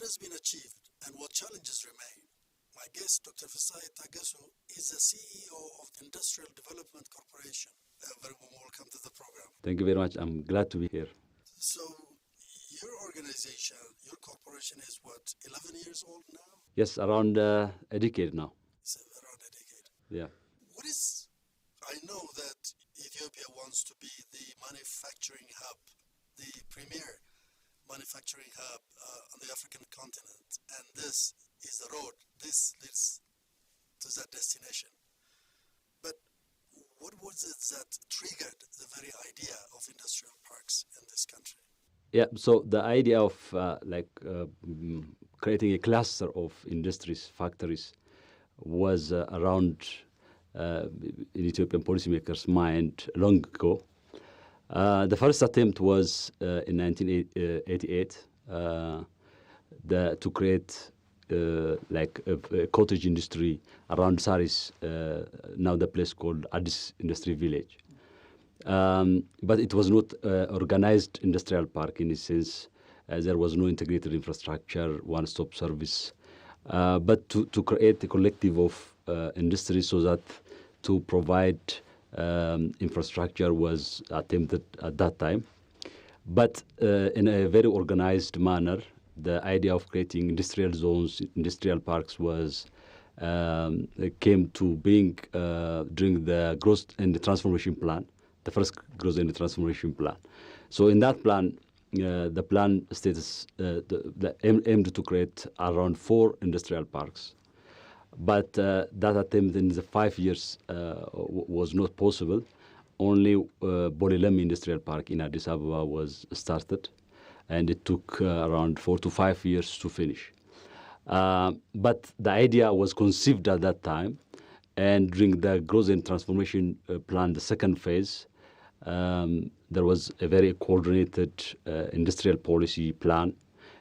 has been achieved and what challenges remain? My guest, Dr. Feseha Yitagesu, is the CEO of Industrial Development Corporation. A very warm welcome to the program. Thank you very much. I'm glad to be here. So, your organization, your corporation is what, 11 years old now? Yes, around a decade now. It's around a decade. Yeah. I know that Ethiopia wants to be the manufacturing hub, the premier manufacturing hub on the African continent, and this is the road. This leads to that destination. But what was it that triggered the very idea of industrial parks in this country? Yeah, so the idea of creating a cluster of industries, factories, was around in Ethiopian policymakers' mind long ago. The first attempt was in 1988 to create a cottage industry around Saris, now the place called Addis Industry Village. But it was not organized industrial park in a sense. There was no integrated infrastructure, one-stop service. But to create a collective of industries so that to provide infrastructure was attempted at that time. But in a very organized manner, the idea of creating industrial zones, industrial parks came to being during the Growth and the Transformation Plan, the first Growth and the Transformation Plan. So in that plan, the plan states aimed to create around 4 industrial parks. But that attempt in the 5 years was not possible. Only Bolilem Industrial Park in Addis Ababa was started, and it took around 4 to 5 years to finish. But the idea was conceived at that time, and during the Growth and Transformation Plan, the second phase, there was a very coordinated industrial policy plan,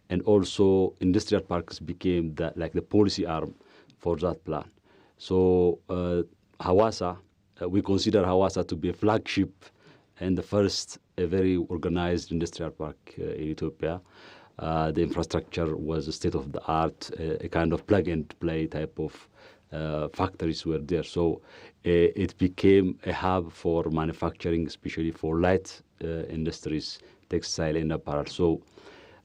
and also industrial parks became the policy arm for that plan. So Hawassa, we consider Hawassa to be a flagship and the first a very organized industrial park in Ethiopia. The infrastructure was state of the art, a kind of plug and play type of factories were there. So it became a hub for manufacturing, especially for light industries, textile and apparel. So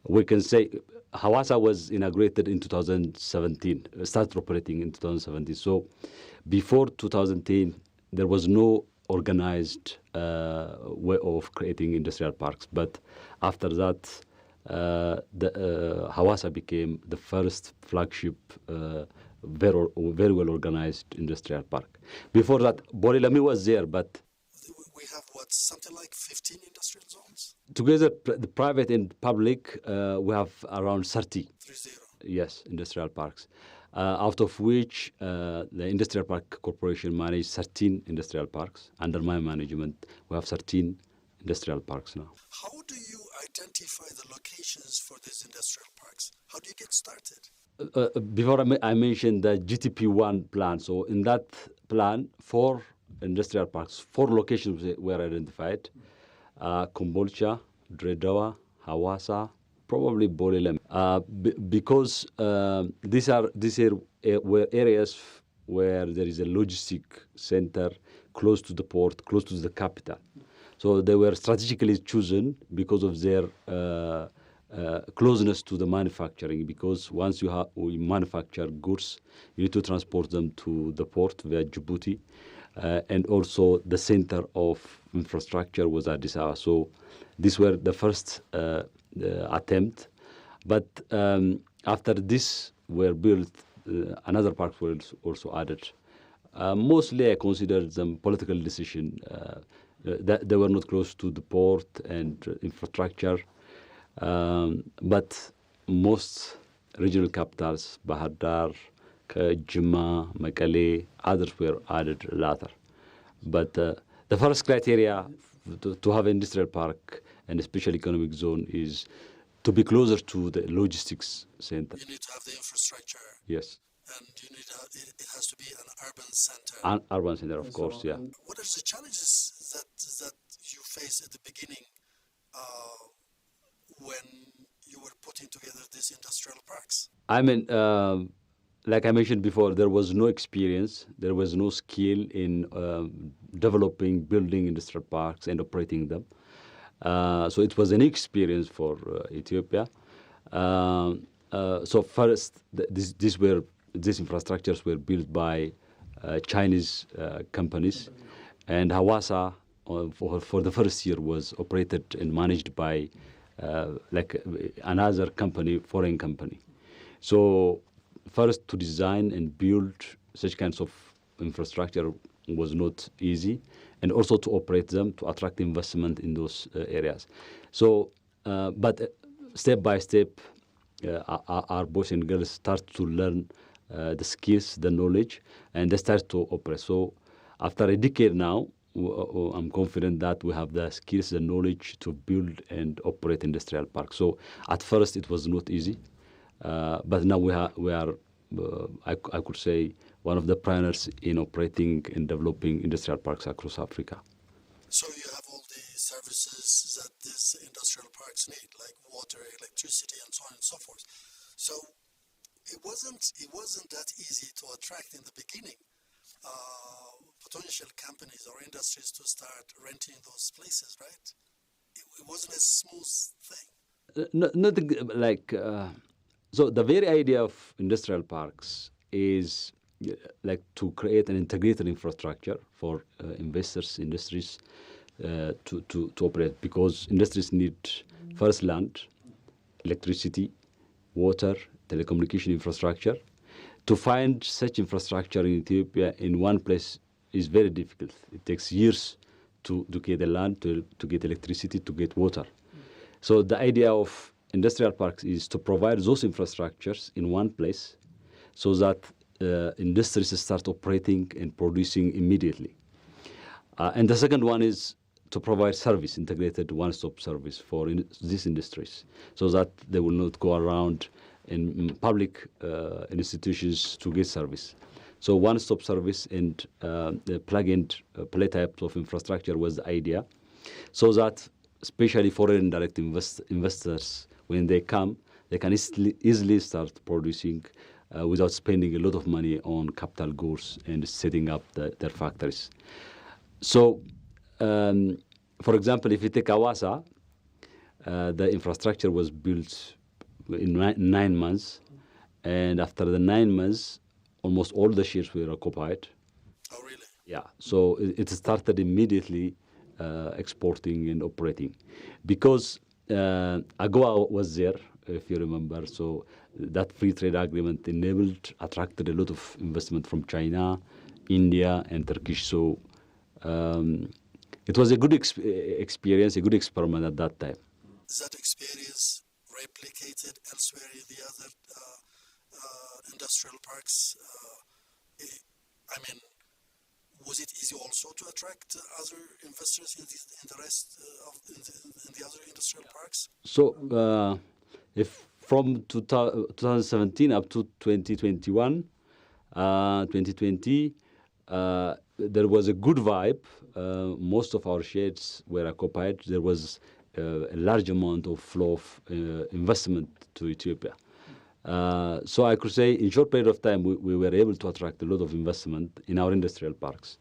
we can say Hawassa was inaugurated in 2017, started operating in 2017. So before 2010, there was no organized way of creating industrial parks. But after that, Hawassa became the first flagship, very well organized industrial park. Before that, Bolilemi was there, but we have something like 15 industrial zones? Together, the private and public, we have around 30. 30. Yes, industrial parks, out of which the Industrial Park Corporation manages 13 industrial parks. Under my management, we have 13 industrial parks now. How do you identify the locations for these industrial parks? How do you get started? Before I mentioned the GTP1 plan. So in that plan, 4 industrial parks, 4 locations were identified: Kombolcha, Dredawa, Hawassa, probably Bolilem. Because these were areas where there is a logistic center close to the port, close to the capital. So they were strategically chosen because of their closeness to the manufacturing, because once we manufacture goods, you need to transport them to the port via Djibouti. And also the center of infrastructure was Addis Ababa. So these were the first attempt. But after this were built, another park was also added. Mostly I consider them political decision. That they were not close to the port and infrastructure. But most regional capitals, Bahar Dar, Jimma, Mekelle, others were added later. But the first criteria to have an industrial park and a special economic zone is to be closer to the logistics center. You need to have the infrastructure. Yes. And it has to be an urban center. An urban center, of course, yeah. What are the challenges that you face at the beginning when you were putting together these industrial parks? I mean, like I mentioned before, there was no experience, there was no skill in developing, building industrial parks and operating them. So it was an experience for Ethiopia. So first, these infrastructures were built by Chinese companies, and Hawassa for the first year was operated and managed by another company, foreign company. So first, to design and build such kinds of infrastructure was not easy, and also to operate them, to attract investment in those areas. So, but step by step, our boys and girls start to learn the skills, the knowledge, and they start to operate. So after a decade now, I'm confident that we have the skills, the knowledge to build and operate industrial parks. So at first it was not easy, but now we are I could say, one of the pioneers in operating and developing industrial parks across Africa. So you have all the services that these industrial parks need, like water, electricity, and so on and so forth. So it wasn't that easy to attract in the beginning potential companies or industries to start renting those places, right? It wasn't a smooth thing. Nothing like so. The very idea of industrial parks is like to create an integrated infrastructure for investors, industries to operate, because industries need first land, electricity, water, telecommunication infrastructure. To find such infrastructure in Ethiopia in one place is very difficult. It takes years to get the land, to get electricity, to get water. So the idea of industrial parks is to provide those infrastructures in one place so that industries start operating and producing immediately. And the second one is to provide service, integrated one-stop service for these industries, so that they will not go around in public institutions to get service. So one-stop service and the plug-in play types of infrastructure was the idea, so that especially foreign direct investors, when they come, they can easily start producing without spending a lot of money on capital goods and setting up their factories. So, for example, if you take Hawassa, the infrastructure was built in 9 months, and after the 9 months, almost all the shares were occupied. Oh, really? Yeah. So it started immediately exporting and operating, because AGOA was there, if you remember. So that free trade agreement attracted a lot of investment from China, India, and Turkish. So it was a good experience, a good experiment at that time. Is that experience replicated elsewhere in the other industrial parks? I mean, was it easy also to attract other investors in the rest of the other industrial parks? So if from 2017 up to 2021, 2020, there was a good vibe. Most of our shares were occupied. There was a large amount of flow of investment to Ethiopia. So I could say in short period of time, we were able to attract a lot of investment in our industrial parks.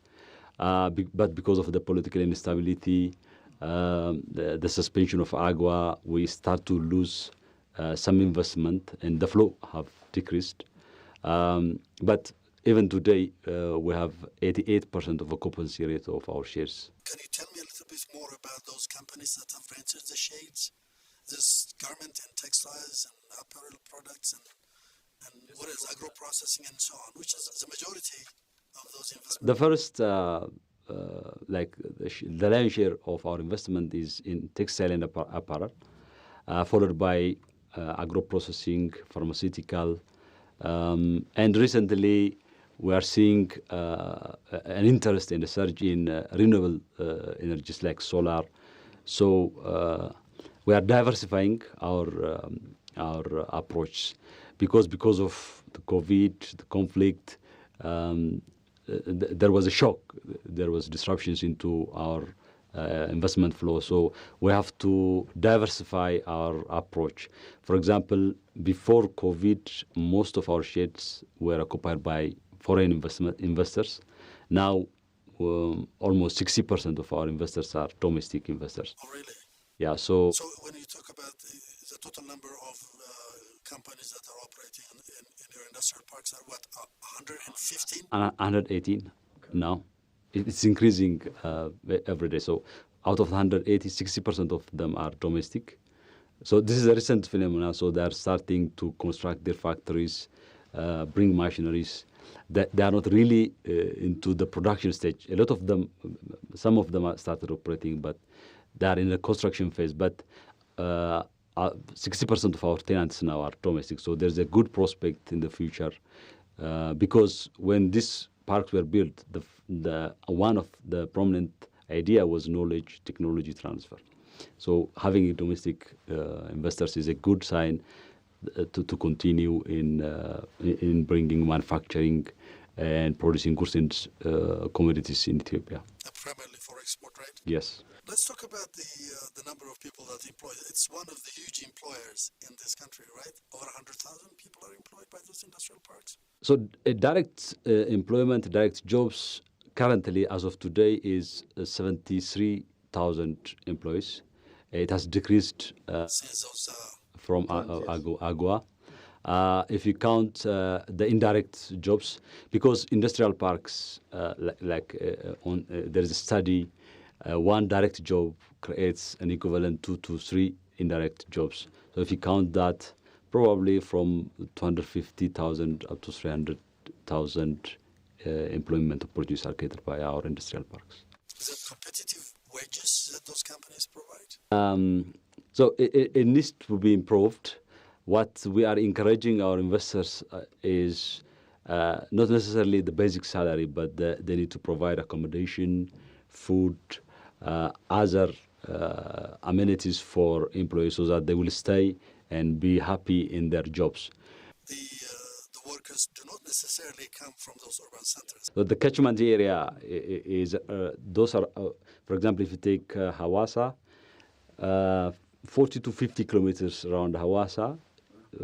But because of the political instability, the suspension of AGOA, we start to lose some investment, and the flow have decreased. But even today, we have 88% of occupancy rate of our shares. Can you tell me a little bit more about those companies that have rented the shades? This garment and textiles and apparel products and what is agro-processing and so on, which is the majority of those investments? The first, the lion's share of our investment is in textile and apparel, followed by agro-processing, pharmaceutical, and recently we are seeing an interest in the surge in renewable energies like solar. So we are diversifying our approach, because of the COVID, the conflict, there was a shock. There was disruptions into our investment flow. So we have to diversify our approach. For example, before COVID, most of our sheds were occupied by foreign investors. Now, almost 60% of our investors are domestic investors. Oh, really? Yeah. So when you talk about the total number of companies that are operating in your industrial parks are what, 115? 118 now. It's increasing every day. So out of 180, 60% of them are domestic. So this is a recent phenomenon. So they are starting to construct their factories, bring machineries. They are not really into the production stage. A lot of them, some of them are started operating, but they are in the construction phase. But 60% of our tenants now are domestic. So there's a good prospect in the future because when these parks were built, the one of the prominent idea was knowledge technology transfer. So having domestic investors is a good sign to continue in bringing manufacturing and producing goods and commodities in Ethiopia. Primarily for export, right? Yes. Let's talk about the number of people that employ. It's one of the huge employers in this country, right? Over 100,000 people are employed by those industrial parks. So direct employment, direct jobs currently, as of today, is 73,000 employees. It has decreased since those from Agua. If you count the indirect jobs, because industrial parks, there is a study, one direct job creates an equivalent 2 to 3 indirect jobs. So if you count that, probably from 250,000 up to 300,000 employment opportunities are catered by our industrial parks. Is it competitive wages that those companies provide? So it needs to be improved. What we are encouraging our investors is not necessarily the basic salary, but they need to provide accommodation, food, other amenities for employees so that they will stay and be happy in their jobs. The workers do not necessarily come from those urban centers. So the catchment area is, those are, for example, if you take Hawassa, 40 to 50 kilometers around Hawassa,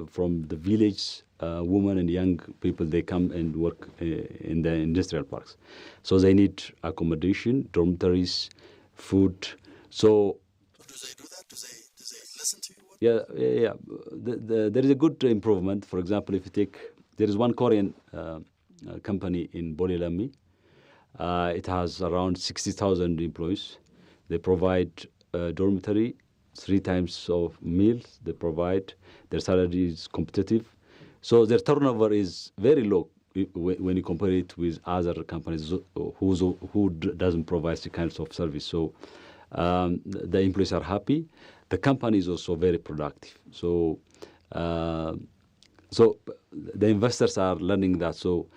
from the village, women and young people, they come and work in the industrial parks. So they need accommodation, dormitories, food. So do they do that? Do they listen to you? Yeah. There is a good improvement. For example, if you take, there is one Korean company in Bolilami. It has around 60,000 employees. They provide dormitory, 3 times of meals they provide. Their salary is competitive. So their turnover is very low when you compare it with other companies who doesn't provide the kinds of service. So the employees are happy. The company is also very productive. So so the investors are learning that. So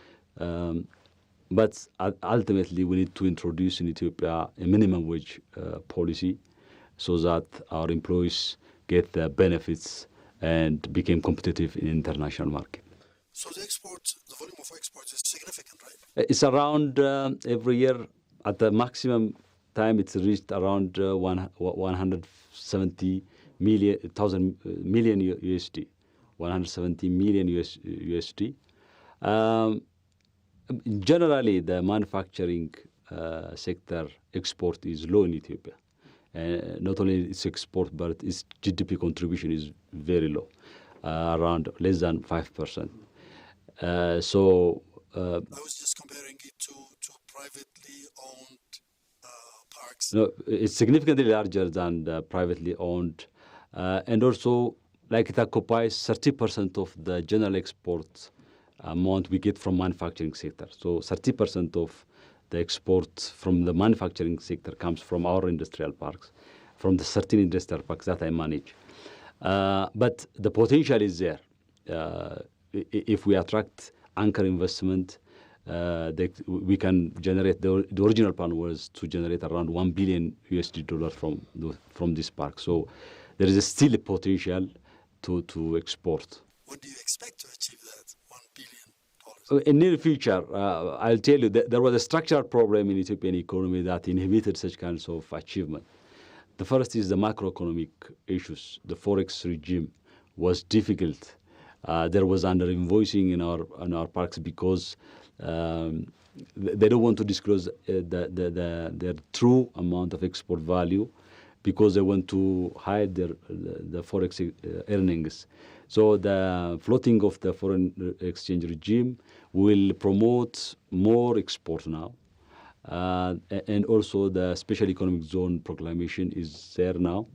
but ultimately we need to introduce in Ethiopia a minimum wage policy so that our employees get the benefits and become competitive in international market. So the volume of exports is significant, right? It's around every year at the maximum time it's reached around 170 million USD, 170 million USD. Generally, the manufacturing sector export is low in Ethiopia. Not only its export, but its GDP contribution is very low, around less than 5%. I was just comparing it to privately owned parks. No, it's significantly larger than the privately owned, and also like it occupies 30% of the general export amount we get from manufacturing sector. So 30% of the export from the manufacturing sector comes from our industrial parks, from the 13 industrial parks that I manage. But the potential is there. If we attract anchor investment, we can generate, the original plan was to generate around $1 billion from this park. So there is still a potential to export. When do you expect to achieve that $1 billion? In near future, I'll tell you that there was a structural problem in Ethiopian economy that inhibited such kinds of achievement. The first is the macroeconomic issues. The forex regime was difficult. There was under invoicing in our parks because they don't want to disclose their true amount of export value because they want to hide the forex earnings. So the floating of the foreign exchange regime will promote more export now. And also the special economic zone proclamation is there now.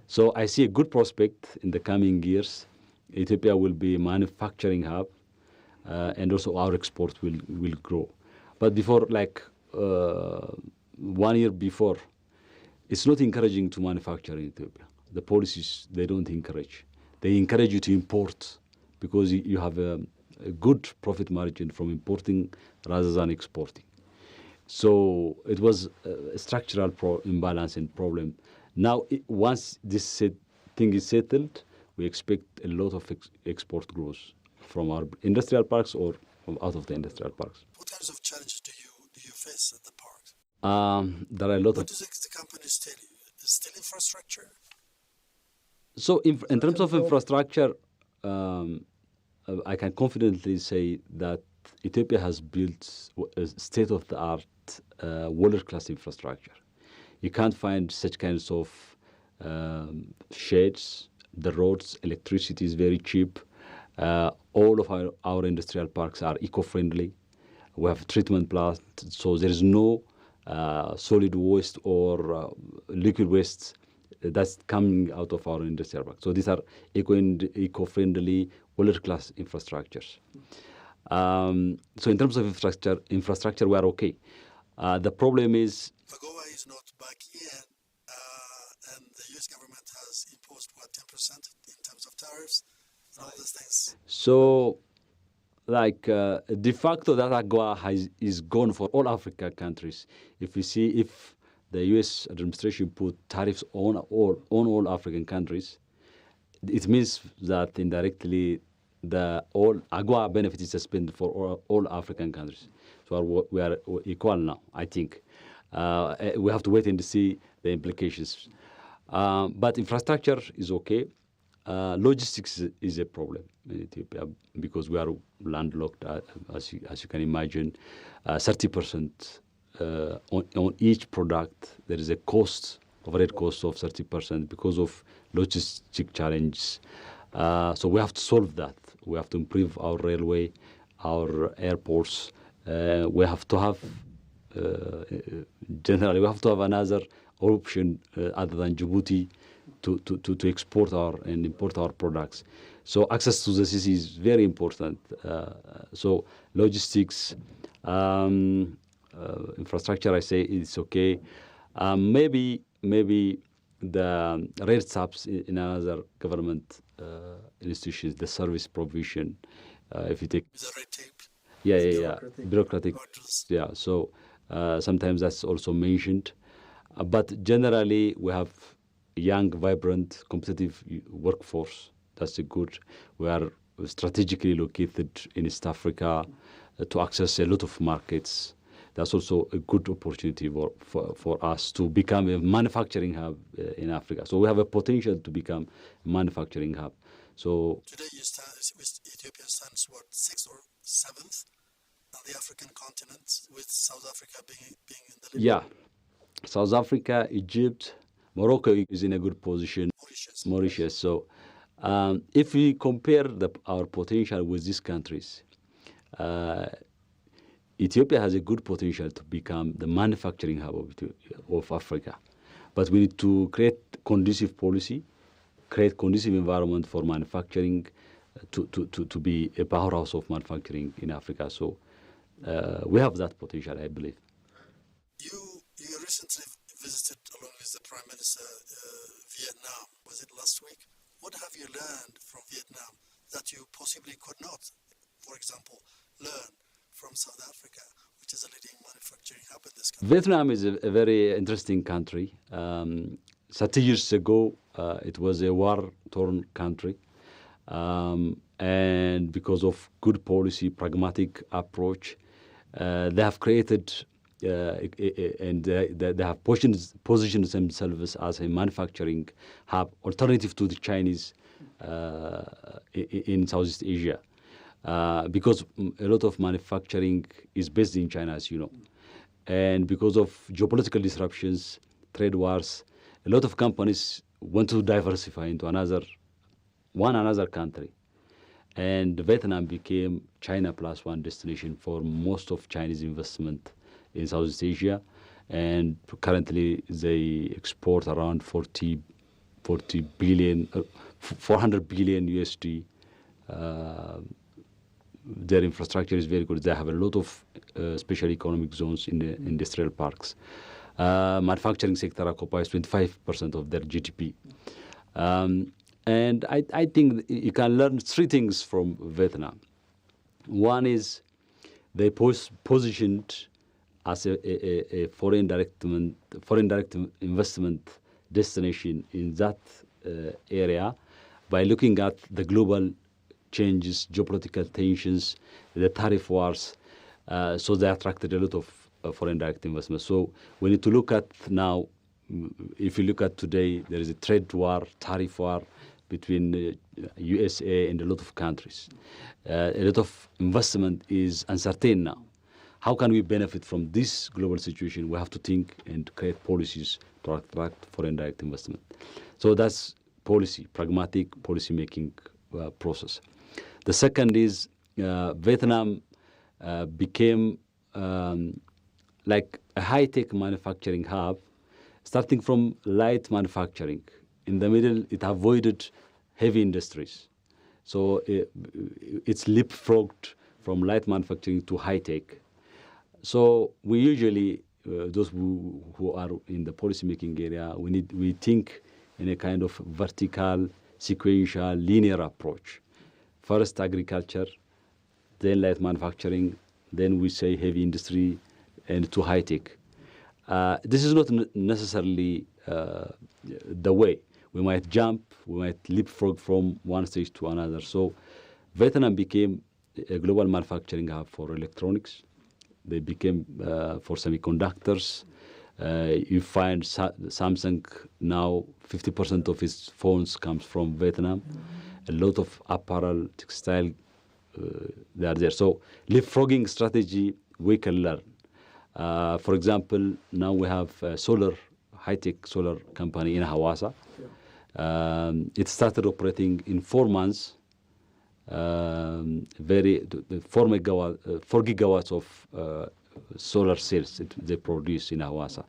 So I see a good prospect in the coming years. Ethiopia will be a manufacturing hub, and also our export will grow. But before, 1 year before, it's not encouraging to manufacture in Ethiopia. The policies, they don't encourage. They encourage you to import because you have a good profit margin from importing rather than exporting. So it was a structural imbalance and problem. Now, once this thing is settled, we expect a lot of export growth from our industrial parks or from out of the industrial parks. What kinds of challenges do you face at the parks? There are a lot What does the company tell you? Is still infrastructure? So in terms of infrastructure, I can confidently say that Ethiopia has built a state-of-the-art world-class infrastructure. You can't find such kinds of sheds, the roads, electricity is very cheap. All of our industrial parks are eco-friendly. We have treatment plants, so there is no solid waste or liquid waste that's coming out of our industrial parks. So these are eco-friendly, world-class infrastructures. So in terms of infrastructure, we are okay. The problem is AGOA is not back yet, and the U.S. government has imposed, 10% in terms of tariffs and all these things. so, de facto, that AGOA is gone for all African countries. If the U.S. administration put tariffs on all African countries, it means that indirectly all AGOA benefit is suspended for all African countries. So we are equal now, I think. We have to wait and see the implications. But infrastructure is okay. Logistics is a problem in Ethiopia because we are landlocked, as you can imagine. 30% on each product, there is a overhead cost of 30% because of logistic challenges. So we have to solve that. We have to improve our railway, our airports. We have to have, generally, another option other than Djibouti to export and import our products. So access to the sea is very important. So logistics, infrastructure, I say it's okay. Maybe the rate caps in another government institutions, the service provision, if you take The red tape. bureaucratic. Yeah, so sometimes that's also mentioned. But generally, we have young, vibrant, competitive workforce. That's a good. We are strategically located in East Africa to access a lot of markets. That's also a good opportunity for us to become a manufacturing hub in Africa. So we have a potential to become a manufacturing hub. So today, Ethiopia stands, 6th or 7th on the African continent, with South Africa being in the lead. Yeah, South Africa, Egypt, Morocco is in a good position. Mauritius. So if we compare our potential with these countries, Ethiopia has a good potential to become the manufacturing hub of Africa. But we need to create conducive policy, create conducive environment for manufacturing to be a powerhouse of manufacturing in Africa. So we have that potential, I believe. You recently visited, along with the Prime Minister, Vietnam. Was it last week? What have you learned from Vietnam that you possibly could not, for example, learn from South Africa, which is a leading manufacturing hub in this country? Vietnam is a very interesting country. 30 years ago, it was a war-torn country. And because of good policy, pragmatic approach, they have created and they have positioned themselves as a manufacturing hub, alternative to the Chinese in Southeast Asia. Because a lot of manufacturing is based in China, as you know. And because of geopolitical disruptions, trade wars, a lot of companies want to diversify into another country. And Vietnam became China plus one destination for most of Chinese investment in Southeast Asia. And currently they export around 40 billion, 400 billion USD. Their infrastructure is very good. They have a lot of special economic zones in the industrial parks. Manufacturing sector occupies 25% of their GDP. And I think you can learn three things from Vietnam. One is they positioned as a foreign direct investment destination in that area by looking at the global changes, geopolitical tensions, the tariff wars. So they attracted a lot of foreign direct investment. So we need to look at now, if you look at today, there is a trade war, tariff war between USA and a lot of countries. A lot of investment is uncertain now. How can we benefit from this global situation? We have to think and create policies to attract foreign direct investment. So that's policy, pragmatic policy-making process. The second is Vietnam became like a high-tech manufacturing hub, starting from light manufacturing. In the middle, it avoided heavy industries. So it's leapfrogged from light manufacturing to high-tech. So we usually, those who are in the policy-making area, we think in a kind of vertical, sequential, linear approach. First agriculture, then light manufacturing, then we say heavy industry, and to high-tech. This is not necessarily the way. We might jump, we might leapfrog from one stage to another. So Vietnam became a global manufacturing hub for electronics. They became for semiconductors. You find Samsung now, 50% of its phones comes from Vietnam. A lot of apparel, textile, they are there. So leapfrogging strategy, we can learn. For example, now we have a high-tech solar company in Hawassa. It started operating in 4 months. 4 gigawatts of solar cells they produce in Hawassa.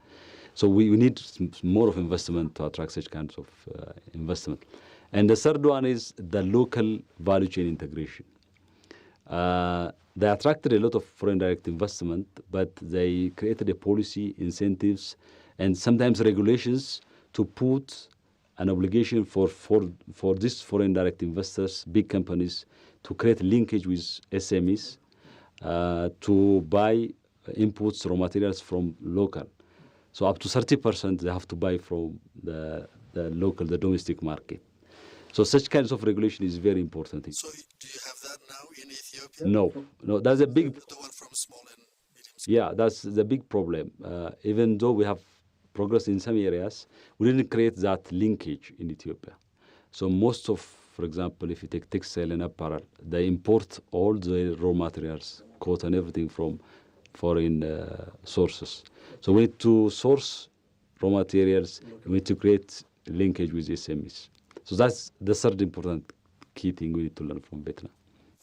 So we need more of investment to attract such kinds of investment. And the third one is the local value chain integration. They attracted a lot of foreign direct investment, but they created a policy, incentives, and sometimes regulations to put an obligation for these foreign direct investors, big companies, to create linkage with SMEs to buy inputs, raw materials from local. So up to 30% they have to buy from the domestic market. So such kinds of regulation is very important. So do you have that now in Ethiopia? No, that's a big... The one from small and medium scale? Yeah, that's the big problem. Even though we have progress in some areas, we didn't create that linkage in Ethiopia. So most of, for example, if you take textile and apparel, they import all the raw materials, cotton, everything from foreign sources. So we need to source raw materials, we need to create linkage with SMEs. So that's the third important key thing we need to learn from Vietnam.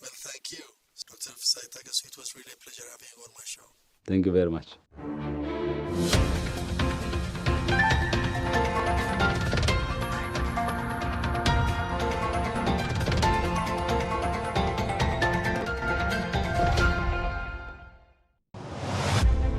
Well, thank you, Dr. Feseha Yitagesu. It was really a pleasure having you on my show. Thank you very much.